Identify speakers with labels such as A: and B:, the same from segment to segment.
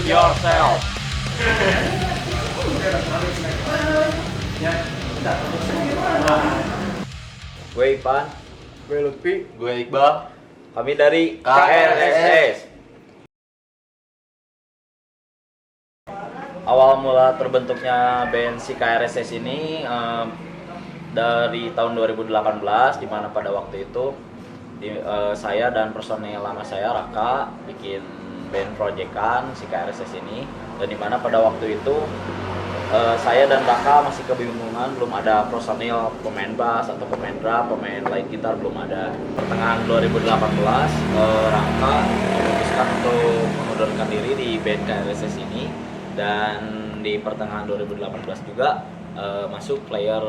A: yourself. Gue Ipan,
B: Gue Lutfi.
C: Gue Iqbal.
A: kami dari
C: KRSS.
A: Awal mula terbentuknya band si KRSS ini dari tahun 2018, di mana pada waktu itu saya dan personel lama saya Raka bikin band proyekan si KRSS ini, dan di mana pada waktu itu saya dan Raka masih kebingungan, belum ada personil pemain bass atau pemain drum, pemain light gitar belum ada. Pertengahan 2018 Raka memutuskan untuk mengundurkan diri di band KRSS ini, dan di pertengahan 2018 juga masuk player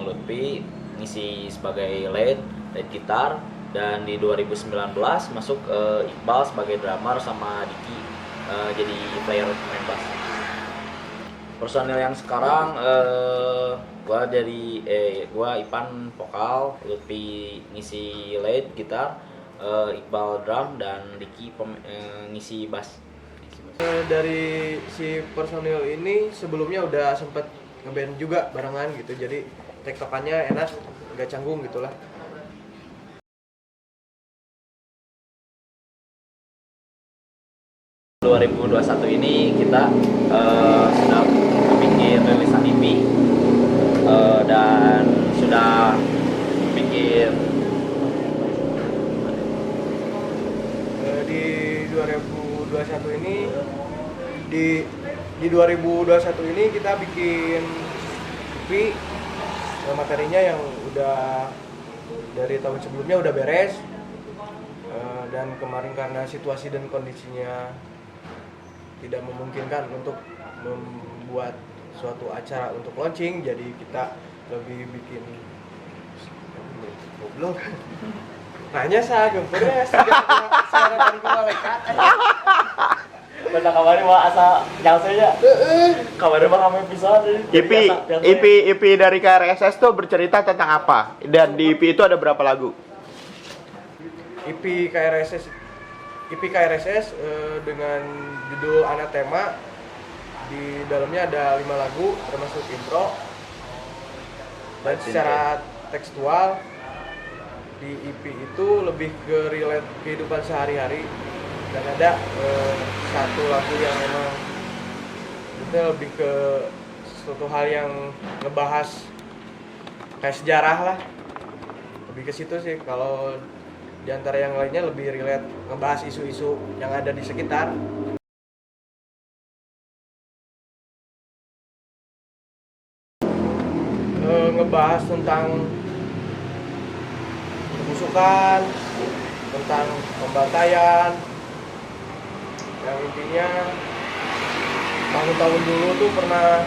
A: Lutfi ngisi sebagai lead gitar, dan di 2019 masuk Iqbal sebagai drummer sama Diki jadi player main bass. Personil yang sekarang gua Ipan vokal, Lutfi ngisi lead gitar, Iqbal drum, dan Diki ngisi bass.
B: Dari si personil ini sebelumnya udah sempet ngeband juga barengan gitu, jadi tektokannya enak, nggak canggung gitulah.
A: Tahun 2021 ini kita sedang bikin rilisan EP dan sudah bikin
B: Di 2021 ini di 2021 ini kita bikin EP, materinya yang udah dari tahun sebelumnya udah beres, dan kemarin karena situasi dan kondisinya tidak memungkinkan untuk membuat suatu acara untuk launching, jadi kita lebih bikin goblok. Nanya sah gempurnya secara kan gua lekat.
A: benar kabarnya mah asa nyangsenya. Kabarnya mah kami episode.
C: EP dari KRSS tuh bercerita tentang apa? Dan di EP itu ada berapa lagu?
B: EP KRSS dengan judul Anathema. Di dalamnya ada 5 lagu termasuk intro. Dan secara tekstual di EP itu lebih ke relate kehidupan sehari-hari, dan ada satu lagu yang memang itu lebih ke suatu hal yang ngebahas kayak sejarah lah, lebih ke situ sih. Kalau di antara yang lainnya lebih relate ngebahas isu-isu yang ada di sekitar. Ngebahas tentang kebusukan, tentang pembantaian, yang intinya tahun-tahun dulu tuh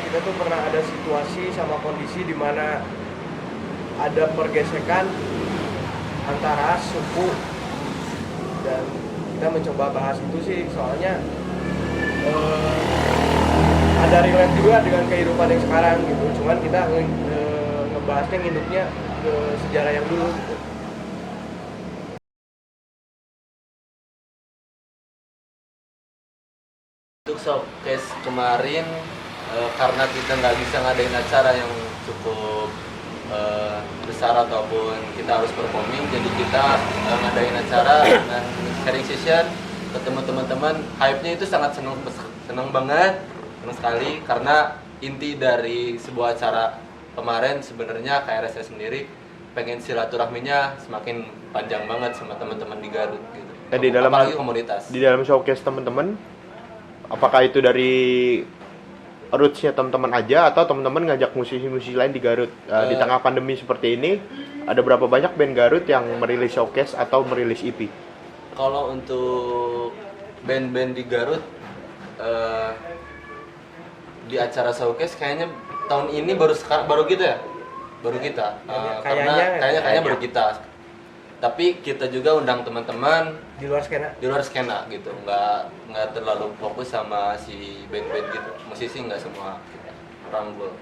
B: kita pernah ada situasi sama kondisi di mana ada pergesekan antara suku, dan kita mencoba bahas itu sih, soalnya ada relate juga dengan kehidupan yang sekarang gitu, cuman kita ngebahasnya nginduknya ke sejarah yang dulu gitu.
D: Untuk showcase kemarin karena kita nggak bisa ngadain acara yang cukup besar ataupun kita harus performing, jadi kita ngadain acara dengan sharing session, ketemu teman-teman. Hype-nya itu sangat senang banget, senang sekali, karena inti dari sebuah acara kemarin sebenarnya KRSS sendiri pengen silaturahminya semakin panjang banget sama teman-teman di Garut gitu. Apalagi komunitas.
C: Di dalam showcase teman-teman, apakah itu dari roots-nya teman-teman aja atau teman-teman ngajak musisi-musisi lain di Garut? Di tengah pandemi seperti ini, ada berapa banyak band Garut yang merilis showcase atau merilis EP?
D: Kalau untuk band-band di Garut di acara showcase kayaknya tahun ini baru kita ya? Baru kita. Kayaknya baru kita. Tapi kita juga undang teman-teman
B: Di luar skena
D: gitu, nggak terlalu fokus sama si band-band gitu, musisi nggak semua kita rangkul.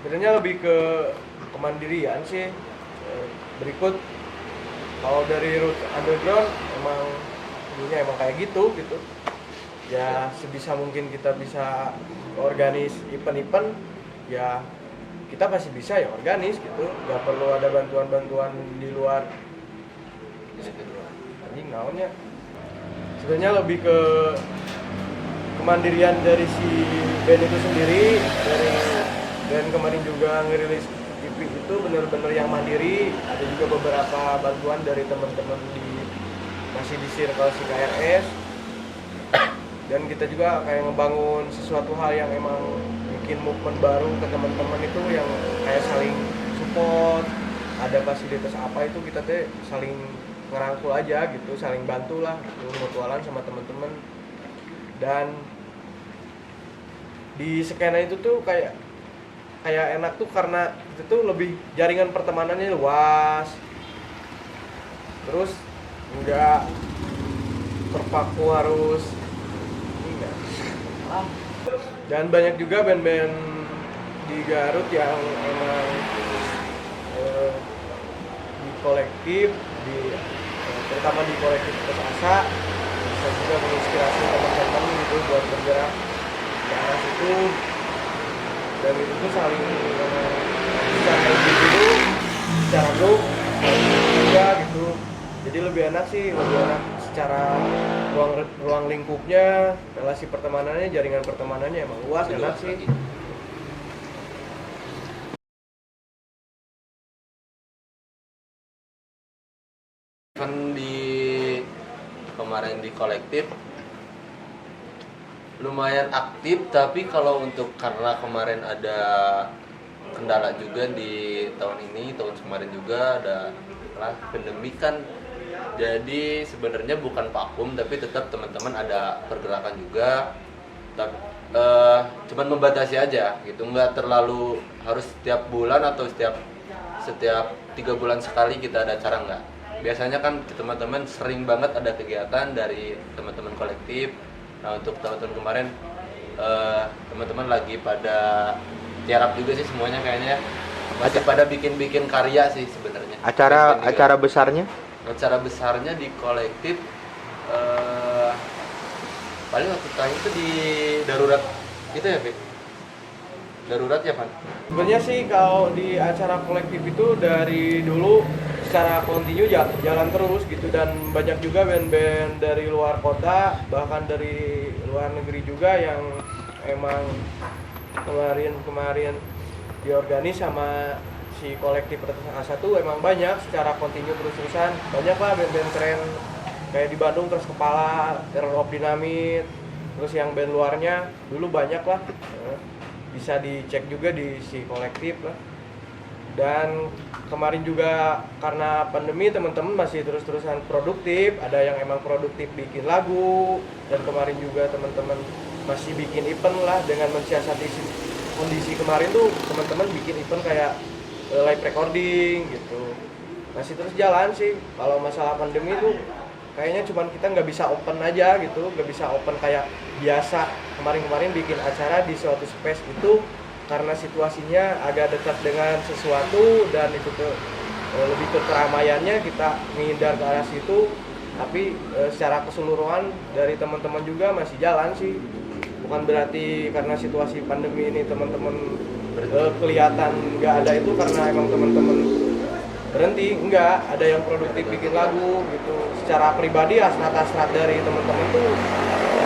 B: sebenarnya lebih ke kemandirian sih. Berikut Kalau dari Roots Underground emang ininya emang kayak gitu. Ya sebisa mungkin kita bisa organis event-event, ya kita pasti bisa ya organis gitu. Nggak perlu ada bantuan-bantuan di luar. Anjing naonnya. Sebenarnya lebih ke kemandirian dari si band itu sendiri. Dari band kemarin juga ngerilis EP itu bener-bener yang mandiri. Ada juga beberapa bantuan dari teman-teman masih di circle si KRS. Dan kita juga kayak ngebangun sesuatu hal yang emang bikin movement baru ke teman-teman itu, yang kayak saling support, ada fasilitas apa itu kita teh saling ngerangkul aja gitu, saling bantu lah gitu, mutualan sama teman-teman. Dan di skena itu tuh kayak enak tuh karena itu tuh lebih jaringan pertemanannya luas, terus enggak terpaku harus. Dan banyak juga band-band di Garut yang emang di kolektif, terutama di kolektif Putus Asa, bisa juga menginspirasi teman-teman gitu buat bergerak ke arah situ. Dan itu tuh saling secara individu, secara grup juga gitu. Jadi lebih enak secara ruang lingkupnya, relasi pertemanannya, jaringan pertemanannya emang luas, enak sih.
D: Kan kemarin di kolektif lumayan aktif, tapi kalau untuk karena kemarin ada kendala juga di tahun kemarin juga ada pandemi kan. Jadi sebenarnya bukan vakum, tapi tetap teman-teman ada pergerakan juga. Tapi cuman membatasi aja gitu, nggak terlalu harus setiap bulan atau setiap 3 bulan sekali kita ada acara, nggak. Biasanya kan teman-teman sering banget ada kegiatan dari teman-teman kolektif. Nah untuk tahun-tahun kemarin teman-teman lagi pada tiarap juga sih semuanya kayaknya ya. Masih pada bikin karya sih sebenarnya.
C: Acara besarnya?
D: Acara besarnya di kolektif paling waktu terakhir itu di darurat itu ya, Fik? Darurat ya, Pan?
B: Sebenarnya sih kalau di acara kolektif itu dari dulu secara kontinu jalan terus gitu, dan banyak juga band-band dari luar kota, bahkan dari luar negeri juga yang emang kemarin diorganis sama si kolektif Putus Asa tuh emang banyak secara kontinu terus-terusan. Banyak lah band-band keren kayak di Bandung, Terus Kepala, Terror of Dynamite, terus yang band luarnya dulu banyak lah, bisa dicek juga di si kolektif lah. Dan kemarin juga karena pandemi teman-teman masih terus-terusan produktif, ada yang emang produktif bikin lagu, dan kemarin juga teman-teman masih bikin event lah dengan mensiasati kondisi kemarin tuh teman-teman bikin event kayak live recording gitu, masih terus jalan sih. Kalau masalah pandemi tuh kayaknya cuman kita nggak bisa open aja gitu, nggak bisa open kayak biasa. Kemarin bikin acara di suatu space itu karena situasinya agak dekat dengan sesuatu, dan itu tuh lebih ke keramaiannya kita menghindar ke arah situ. Tapi secara keseluruhan dari teman-teman juga masih jalan sih. Bukan berarti karena situasi pandemi ini teman-teman kelihatan nggak ada itu karena emang teman-teman berhenti. Enggak, ada yang produktif bikin lagu gitu. Secara pribadi hasrat dari teman-teman tuh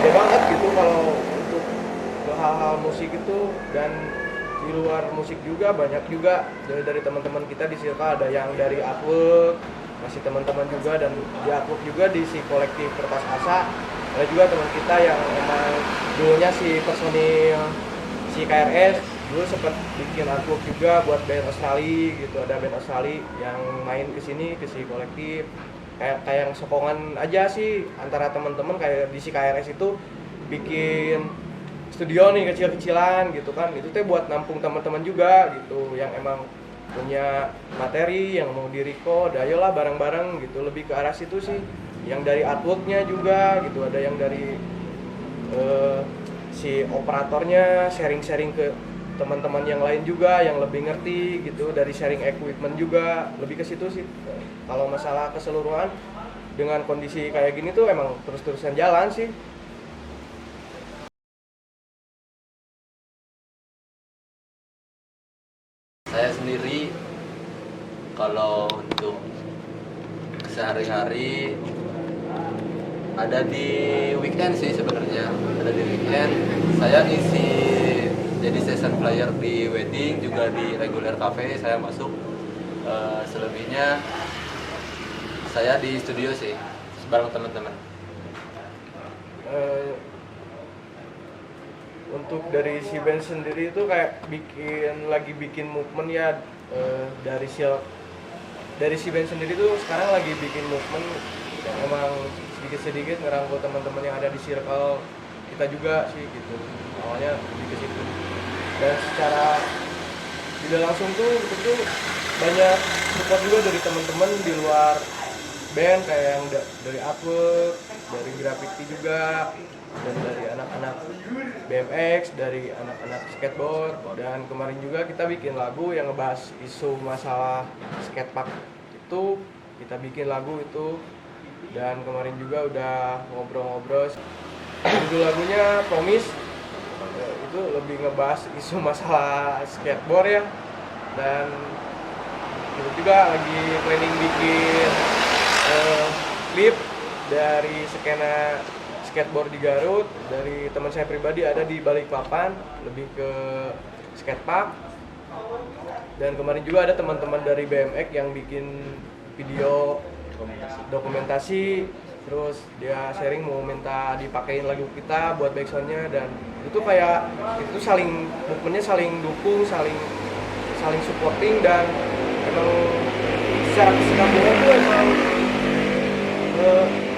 B: gede banget gitu kalau untuk hal-hal musik itu. Dan di luar musik juga banyak juga dari teman-teman kita di circle, ada yang dari artwork, masih teman-teman juga, dan di artwork juga di si kolektif Kertas Asa ada juga teman kita yang emang dulunya si personil si KRS dulu sempat bikin artwork juga buat band Australia gitu. Ada band Australia yang main kesini ke si kolektif, kayak yang sokongan aja sih antara teman-teman. Kayak di si KRS itu bikin studio nih kecil-kecilan gitu kan, itu teh buat nampung teman-teman juga gitu yang emang punya materi yang mau di-record, ayolah bareng-bareng gitu, lebih ke arah situ sih. Yang dari artworknya juga gitu, ada yang dari si operatornya sharing-sharing ke teman-teman yang lain juga yang lebih ngerti gitu, dari sharing equipment juga, lebih ke situ sih. Kalau masalah keseluruhan dengan kondisi kayak gini tuh emang terus-terusan jalan sih.
D: Saya sendiri kalau untuk sehari-hari ada di weekend sih sebenarnya. Ada di weekend saya isi jadi session player di wedding, juga di regular cafe saya masuk. Selebihnya saya di studio sih bareng teman-teman.
B: Untuk dari si band sendiri itu kayak lagi bikin movement ya, dari si band sendiri tuh sekarang lagi bikin movement yang emang sedikit-sedikit ngerangkul teman-teman yang ada di circle kita juga sih gitu. Awalnya lebih ke situ. Dan secara tidak langsung tuh tentu banyak support juga dari teman-teman di luar band, kayak yang dari artwork, dari graffiti juga, dan dari anak-anak BMX, dari anak-anak skateboard. Dan kemarin juga kita bikin lagu yang ngebahas isu masalah skatepark itu, kita bikin lagu itu. Dan kemarin juga udah ngobrol-ngobrol. Judul lagunya Promise, itu lebih ngebahas isu masalah skateboard ya. Dan kita juga lagi planning bikin klip dari skena skateboard di Garut. Dari teman saya pribadi ada di Balikpapan, lebih ke skatepark. Dan kemarin juga ada teman-teman dari BMX yang bikin video dokumentasi, terus dia sharing mau minta dipakein lagu kita buat backsoundnya. Dan itu kayak itu saling movementnya saling dukung, saling supporting. Dan emang secara kesinambungan tuh emang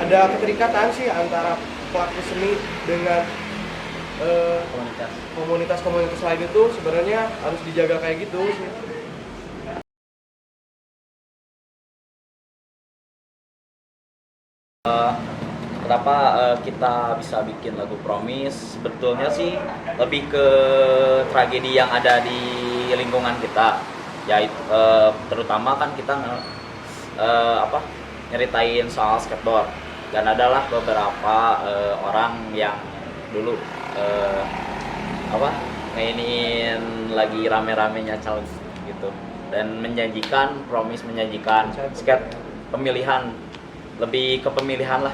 B: ada keterikatan sih antara pelaku seni dengan komunitas lain. Itu sebenarnya harus dijaga kayak gitu sih.
A: Kenapa kita bisa bikin lagu Promise? Sebetulnya sih lebih ke tragedi yang ada di lingkungan kita, yaitu terutama kan kita nyeritain soal skateboard. Dan adalah beberapa orang yang dulu ngainin lagi rame-ramenya challenge gitu, dan menjanjikan skate pemilihan, lebih ke pemilihan lah.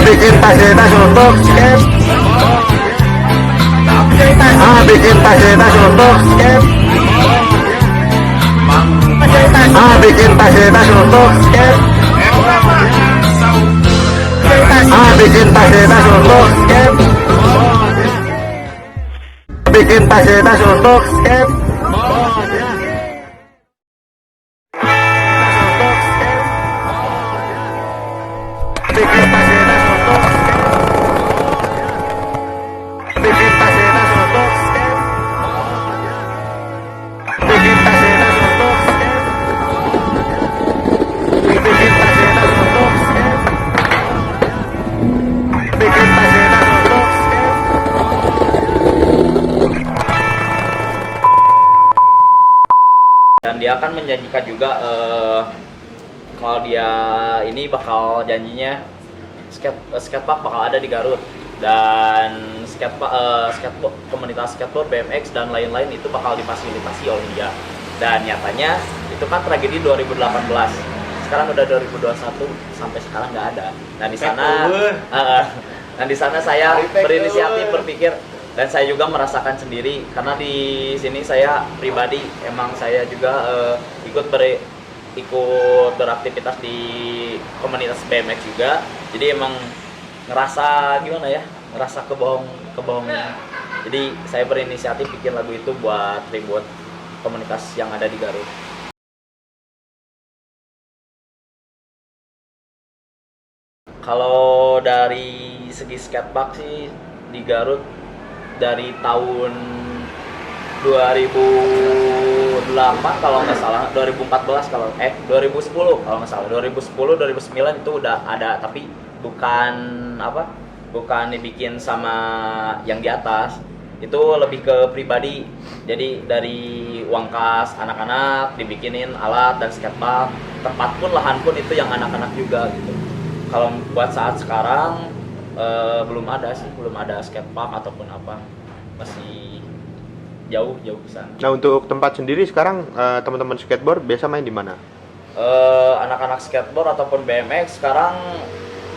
E: Bikin fasilitas untuk skate. Bikin fasilitas untuk skate. Bikin fasilitas untuk skate. Bikin fasilitas untuk skate. Bikin fasilitas untuk skate. Bikin fasilitas untuk skate. Bikin fasilitas untuk skate. Bikin fasilitas untuk skate. Bikin fasilitas untuk skate. Bikin fasilitas untuk skate.
A: Dan dia akan menjanjikan juga kalau dia ini bakal janjinya skatepark bakal ada di Garut, dan skateboard, komunitas skateboard, BMX dan lain-lain itu bakal difasilitasi oleh dia. Dan nyatanya itu kan tragedi 2018. Sekarang udah 2021, sampai sekarang nggak ada. Nah di sana saya berinisiatif berpikir, dan saya juga merasakan sendiri karena di sini saya pribadi emang saya juga ikut beraktivitas di komunitas BMX juga. Jadi emang ngerasa gimana ya, ngerasa kebohongan. Jadi saya berinisiatif bikin lagu itu buat tribute komunitas yang ada di Garut. Kalau dari segi skatepark sih di Garut dari tahun 2008 kalau nggak salah, 2014 kalau 2010 kalau nggak salah, 2010 2009 itu udah ada, tapi bukan bukan dibikin sama yang di atas. Itu lebih ke pribadi. Jadi dari uang kas anak-anak dibikinin alat dan skatepark. Tempat pun, lahan pun itu yang anak-anak juga gitu. Kalau buat saat sekarang belum ada sih, belum ada skatepark ataupun apa. Masih jauh ke sana.
C: Nah, untuk tempat sendiri sekarang teman-teman skateboard biasa main di mana?
A: Anak-anak skateboard ataupun BMX sekarang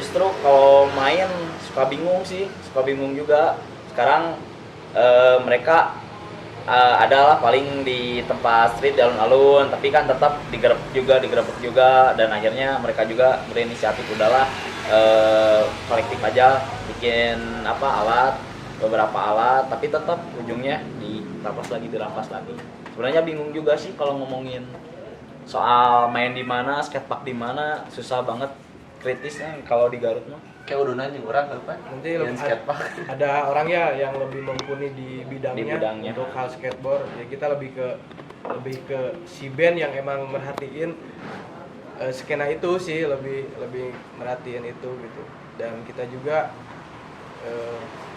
A: justru kalau main suka bingung juga. Sekarang mereka adalah paling di tempat street di alun-alun, tapi kan tetap digerebek juga, dan akhirnya mereka juga berinisiatif udahlah kolektif aja bikin beberapa alat, tapi tetap ujungnya dirampas lagi. Sebenarnya bingung juga sih kalau ngomongin soal main di mana, skatepark di mana, susah banget, kritisnya kalau di Garut mah.
D: Kayak udah nanya orang apa?
B: Nanti
D: Yang skatepark.
B: ada orang ya yang lebih mumpuni di bidangnya, untuk hal skateboard. Ya kita lebih ke si band yang emang merhatiin skena itu sih, lebih merhatiin itu gitu. Dan kita juga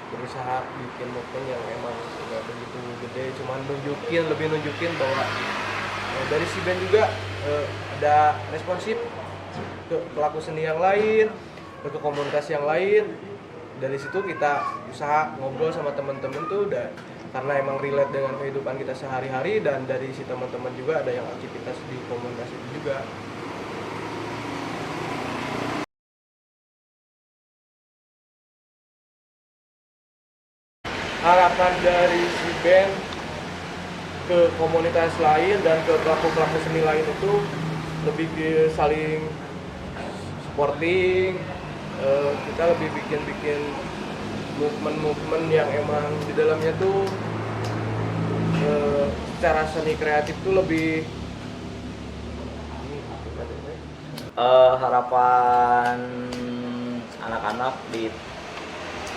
B: berusaha bikin movement yang emang nggak begitu gede, cuman lebih nunjukin bahwa dari si band juga ada responsif ke pelaku seni yang lain, ke komunitas yang lain. Dari situ kita usaha ngobrol sama teman-teman tuh, dan karena emang relate dengan kehidupan kita sehari-hari, dan dari si teman-teman juga ada yang aktivitas di komunitas itu juga. Harapan dari si band ke komunitas lain dan ke pelaku-pelaku seni lain itu lebih ke saling supporting. Kita lebih bikin movement yang emang di dalamnya tuh secara seni kreatif tuh lebih
A: Harapan anak-anak di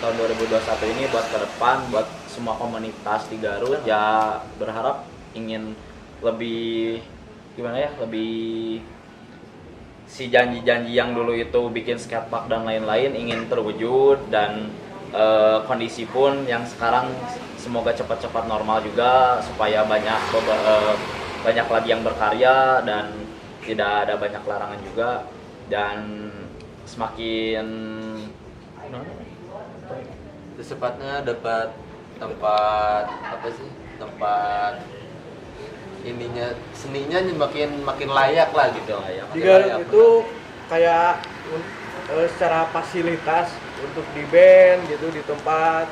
A: tahun 2021 ini buat ke depan, buat semua komunitas di Garut, ya berharap ingin lebih lebih si janji-janji yang dulu itu bikin skatepark dan lain-lain ingin terwujud, dan kondisi pun yang sekarang semoga cepat-cepat normal juga, supaya banyak lagi yang berkarya dan tidak ada banyak larangan juga, dan semakin
D: Secepatnya dapat tempat ininya, seninya makin layak lah gitu.
B: di Garut itu kayak secara fasilitas untuk di band gitu, di tempat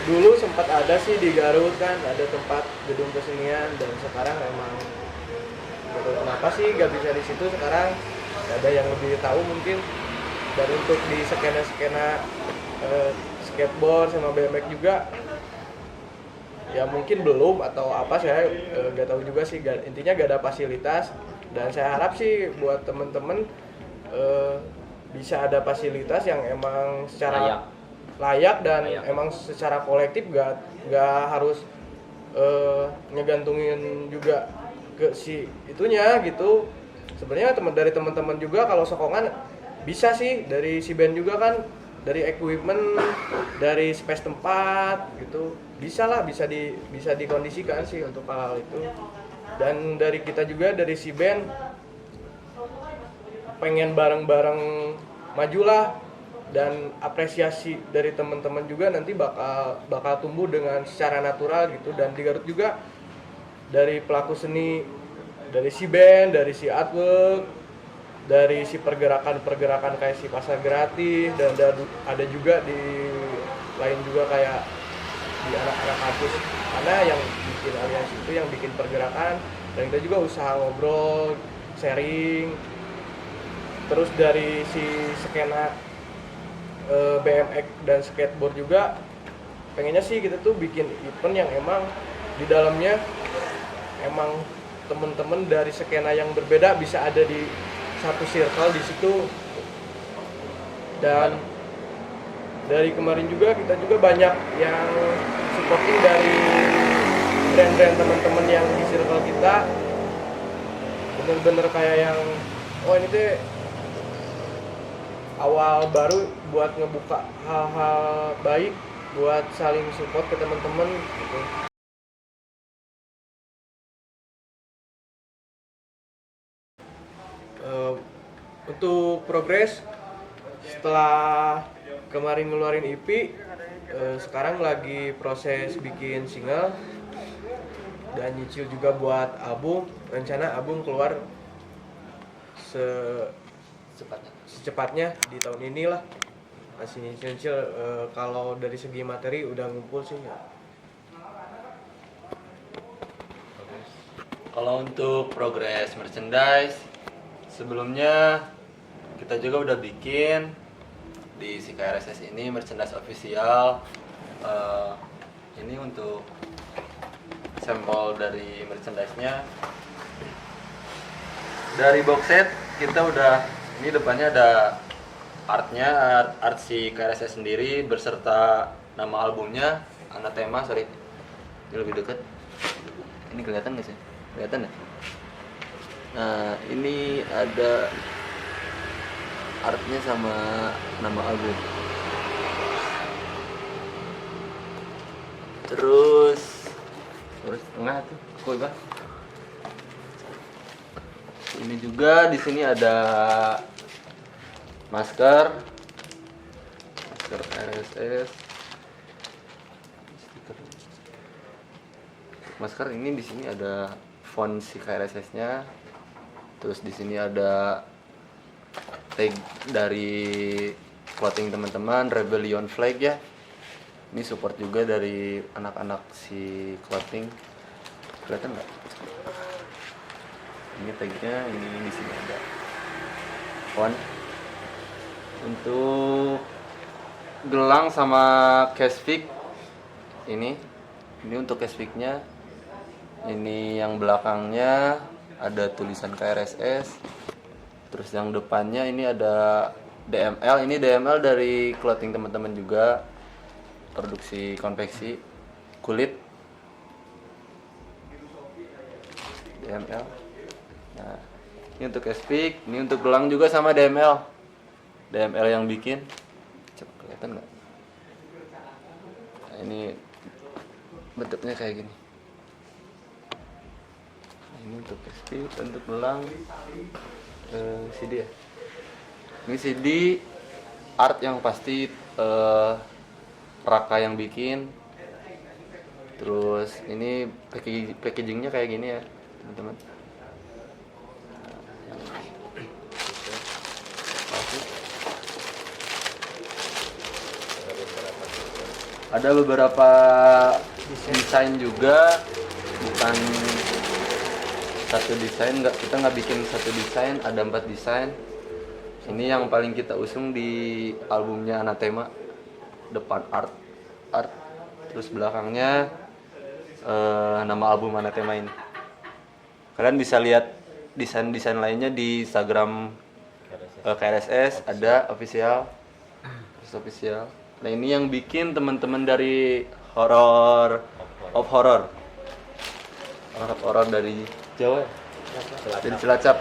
B: dulu sempat ada sih di Garut kan, ada tempat gedung kesenian, dan sekarang emang gak tahu kenapa sih gak bisa di situ sekarang. Ada yang lebih tahu mungkin. Dan untuk di skena skateboard sama BMX juga ya mungkin belum atau apa, saya gak tahu juga sih. Intinya gak ada fasilitas, dan saya harap sih buat temen-temen bisa ada fasilitas yang emang secara layak dan emang secara kolektif gak harus ngegantungin juga ke si itunya gitu. Sebenarnya dari teman-teman juga kalau sokongan bisa sih, dari si band juga kan, dari equipment, dari space tempat gitu, bisa dikondisikan sih untuk hal itu. Dan dari kita juga, dari si band pengen bareng-bareng majulah, dan apresiasi dari teman-teman juga nanti bakal tumbuh dengan secara natural gitu. Dan di Garut juga dari pelaku seni, dari si band, dari si artwork, dari si pergerakan kayak si pasar gratis, dan ada juga di lain juga kayak di anak-anak kampus karena yang bikin aliansi itu yang bikin pergerakan, dan kita juga usaha ngobrol, sharing. Terus dari si skena BMX dan skateboard juga pengennya sih kita tuh bikin event yang emang di dalamnya emang temen-temen dari skena yang berbeda bisa ada di satu circle di situ. Dan dari kemarin juga kita juga banyak yang supporting dari brand-brand teman-teman yang di circle kita, bener-bener kayak yang ini teh awal baru buat ngebuka hal-hal baik, buat saling support ke teman-teman gitu. Untuk progres setelah kemarin ngeluarin EP, sekarang lagi proses bikin single dan nyicil juga buat album. Rencana album keluar secepatnya di tahun ini lah. Masih nyicil, kalau dari segi materi udah ngumpul sih ya.
D: Kalau untuk progres merchandise, sebelumnya kita juga udah bikin di si KRSS ini merchandise official. Ini untuk sampel dari merchandise-nya. Dari box set kita udah, ini depannya ada artnya, art si KRSS sendiri berserta nama albumnya, Anathema. Sorry, ini lebih dekat. Ini kelihatan nggak sih? Kelihatan ya? Nah, ini ada artnya sama nama album. Terus tengah tuh, koi bah. Ini juga di sini ada masker RSS. Masker ini di sini ada font si KRSS-nya. Terus di sini ada tag dari clothing teman-teman, Rebellion Flag ya. Ini support juga dari anak-anak si clothing. Kelihatan nggak? Ini tagnya, ini di sini ada font. Untuk gelang sama case pick ini untuk case pick-nya. Ini yang belakangnya ada tulisan KRSS. Terus yang depannya ini ada DML. Ini DML dari clothing teman-teman juga, produksi konveksi kulit DML. Nah, ini untuk case-pick, ini untuk gelang juga sama DML yang bikin. Coba kelihatan nggak? Nah, ini bentuknya kayak gini. Nah, ini untuk case-pick, untuk gelang. CD ya. Ini CD art yang pasti Raka yang bikin. Terus ini packagingnya kayak gini ya teman-teman. Ada beberapa desain juga, bukan satu desain, kita nggak bikin satu desain, ada 4 desain. Ini yang paling kita usung di albumnya Anathema. Depan art, terus belakangnya nama album Anathema ini. Kalian bisa lihat desain-desain lainnya di Instagram KRSS, ada official. Nah, ini yang bikin teman-teman dari horror dari Jawa, dari Cilacap.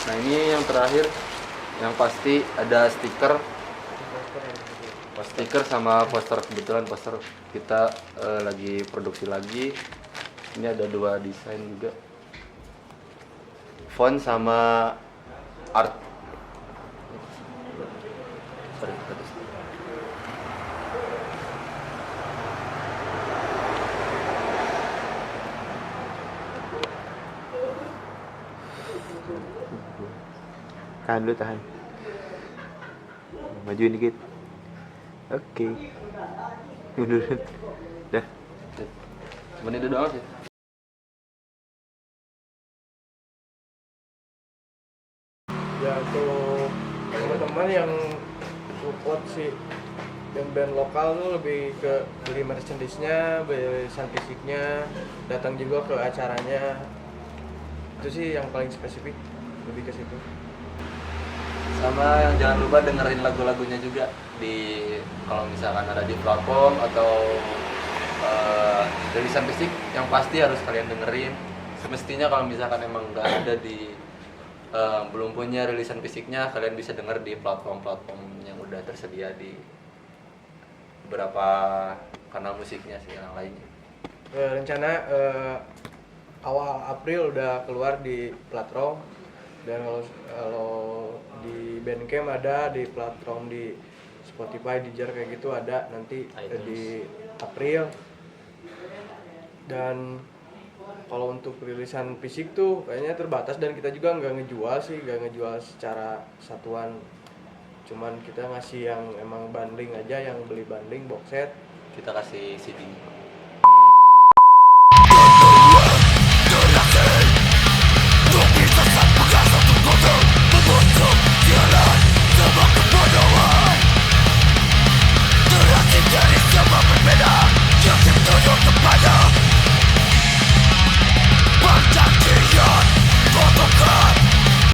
D: Nah, ini yang terakhir, yang pasti ada stiker sama poster. Kebetulan poster kita lagi produksi lagi. Ini ada 2 desain juga, font sama art.
C: Tahan dulu, tahan. Majuin dikit. Oke. Dah.
D: Cuman itu doang sih.
B: Ya, untuk teman-teman yang support si band-band lokal tuh lebih ke beli merchandise-nya, beli desain fisiknya, datang juga ke acaranya. Itu sih yang paling spesifik, lebih ke situ.
D: Sama yang jangan lupa dengerin lagu-lagunya juga kalau misalkan ada di platform atau rilisan fisik, yang pasti harus kalian dengerin. Semestinya kalau misalkan emang nggak ada di belum punya rilisan fisiknya, kalian bisa dengar di platform-platform yang udah tersedia di beberapa kanal musiknya sih yang lainnya.
B: Rencana awal April udah keluar di platform, dan kalau di Bandcamp ada, di platform di Spotify, Deezer kayak gitu ada nanti di April. Dan kalau untuk rilisan fisik tuh kayaknya terbatas, dan kita juga nggak ngejual secara satuan, cuman kita ngasih yang emang bundling aja, yang beli bundling box set
D: Kita kasih CD.